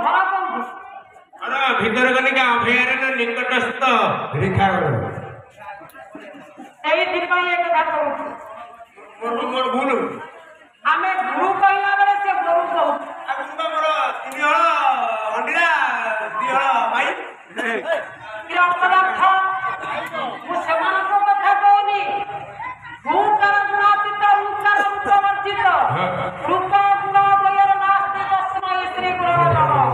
ଧରା ବନ୍ଧୁ ଭିତରକନିକା ଅଭୟାରଣ୍ୟ ନିକଟସ୍ଥ ରେଖାଗଡ଼ ସେଇଥିପାଇଁ ଏ କଥା କହୁଛୁ ମୋର ଭୁଲ ଆମେ ଗୁରୁ କହିଲା ବେଳେ ସେ ଗୋରୁ କହୁଛୁ ମୋର 3 ହଳ ହଣ୍ଡିରା 2 ହଳ ଭାଇ ଅପଦାର୍ଥ ମୁଁ ସେମାନଙ୍କ କଥା କହୁନି ଭୂକାର ଗୁଣାତୀତ ରୂପକାର ରୂପବର୍ଜିତ ରୂପ ଗୁଣ ଦ୍ୱୟର ନାସ୍ତି ତସ୍ମୈ ଶ୍ରୀ ଗୁରବେ ନମଃ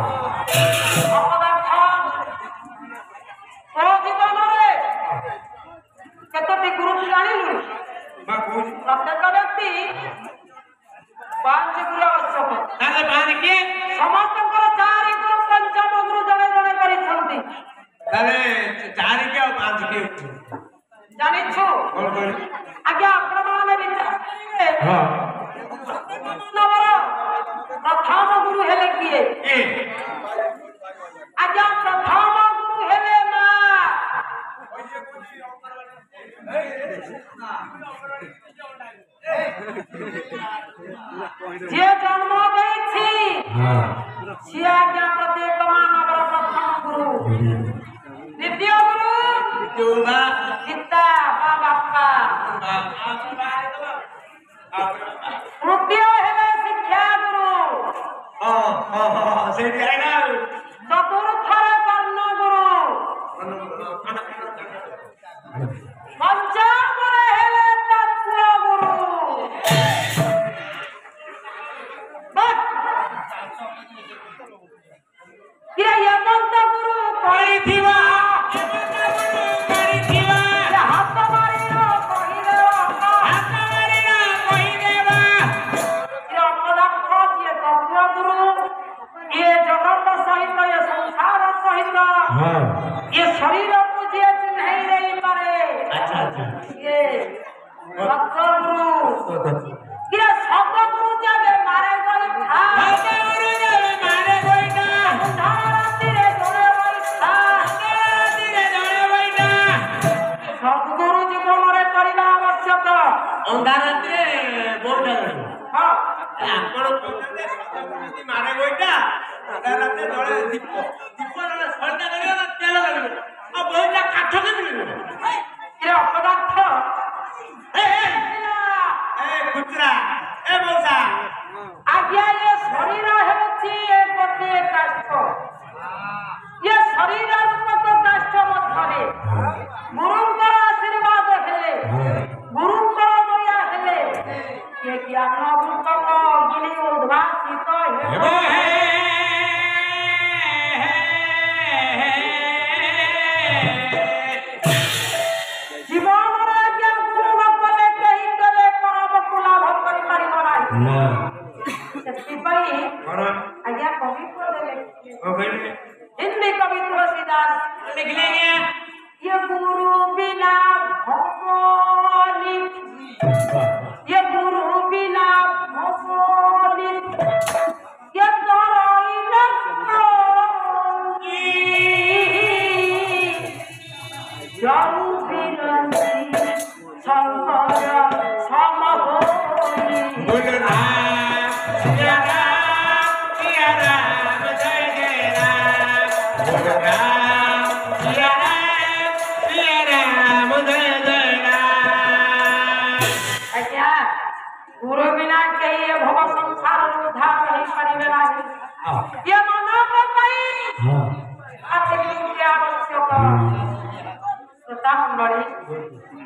ଅପଦାର୍ଥ ତୋ ଜୀବନରେ କେତୋଟି ଗୁରୁ ତୁ ଜାଣିଲୁ ପ୍ରତ୍ୟେକ ବ୍ୟକ୍ତି 5 ଗୁରୁ ଆବଶ୍ୟକ ସମସ୍ତଙ୍କର 4 ଗୁରୁ ପଞ୍ଚମ ଗୁରୁ ଜଣେ ଜଣେ କରିଛନ୍ତି ଜାଣିଛୁ ଆଜ୍ଞା ଆପଣମାନେ ବିଚାର କରିବେ ପ୍ରଥମ ଗୁରୁ ହେଲେ କିଏ ଆଜ୍ଞା ପ୍ରଥମ ଗୁରୁ ହେଲେ ମା ଯିଏ ଜନ୍ମ ଦେଇଛି ସିଏ ଆଜ୍ଞା ପ୍ରତ୍ୟେକ ମାନବର ପ୍ରଥମ ଗୁରୁ ଦ୍ୱିତୀୟ ଗୁରୁ ପିତା ବା ବାପା ତୃତୀୟ ହେଲେ ଶିକ୍ଷା ଗୁରୁ ଚତୁର୍ଥରେ ବର୍ଣ୍ଣ ଗୁରୁ ପଞ୍ଚମରେ ହେଲେ ତତ୍ତ୍ୱ ଗୁରୁ ଏମନ୍ତ ଗୁରୁ କରିଥିବା ये शरीर को जे नहीं रही पारे ये सतगुरु ये सतगुरु जब मारे गई था रात्रि रे जोड़े गई था सतगुरु जीवन रे करबा आवश्यक अंधार रात्रि रे बोलटा हां आपण कहते सतगुरु मारे गईटा अंधार रात्रि जोड़े दीप सळता करियो ना तेल करियो आ बोलटा काठ के मिलियो ये अपदार्थ ए कुचरा ए मौसा आज्ञा ये शरीर हेउछि एक गोटे काष्ठ ये शरीर रूपक काष्ठ मध्यरे गुरुंकर आशीर्वाद हेले गुरुंकर दया हेले ये ज्ञान रूपक अग्नि उद्भासित हेबो आज्ञा कवि हिंदी कवि तुलसीदास लिख लेंगे ये गुरु बिना भगवानी ये गुरु बिना भगवानी ये तोराई नक्की जाऊ बिरंती संकर समहोनी बोलना गुरु बिना कहीं भव संसार उद्धार नहीं पारिबे नाही ये मानव पई आवश्यक श्रोता मंडली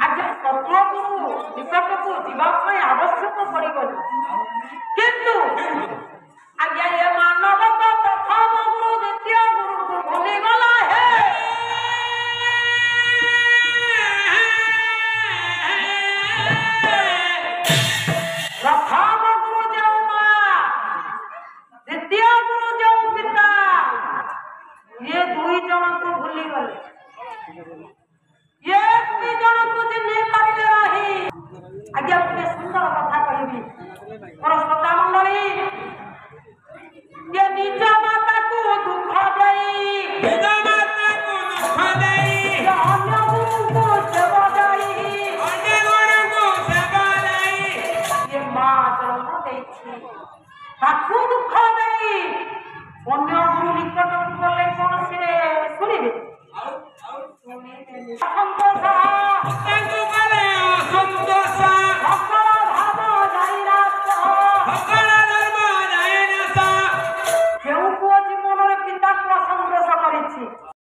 आज तत्व गुरु निकट को जीवा पई आवश्यक पड़िबनी किंतु आज्ञा ये मानव को प्रथम गुरु द्वितीय गुरु को भूली गला है प्रथम गुरु जो मां द्वितीय गुरु जो पिता ये दुई जन को भूली गले ये दुई जन को चिन्ह पारिले नाही आज्ञा गोटे सुंदर कथा कहबी मोर श्रोता मंडली ये निज माता को दुख देई निज माता को दुख देई अन्य गुरु को सेवा देई अन्य गुरु को सेवा देई ये मां जन्म देई ताकू दुख देई अन्य गुरु ସନ୍ତୋଷ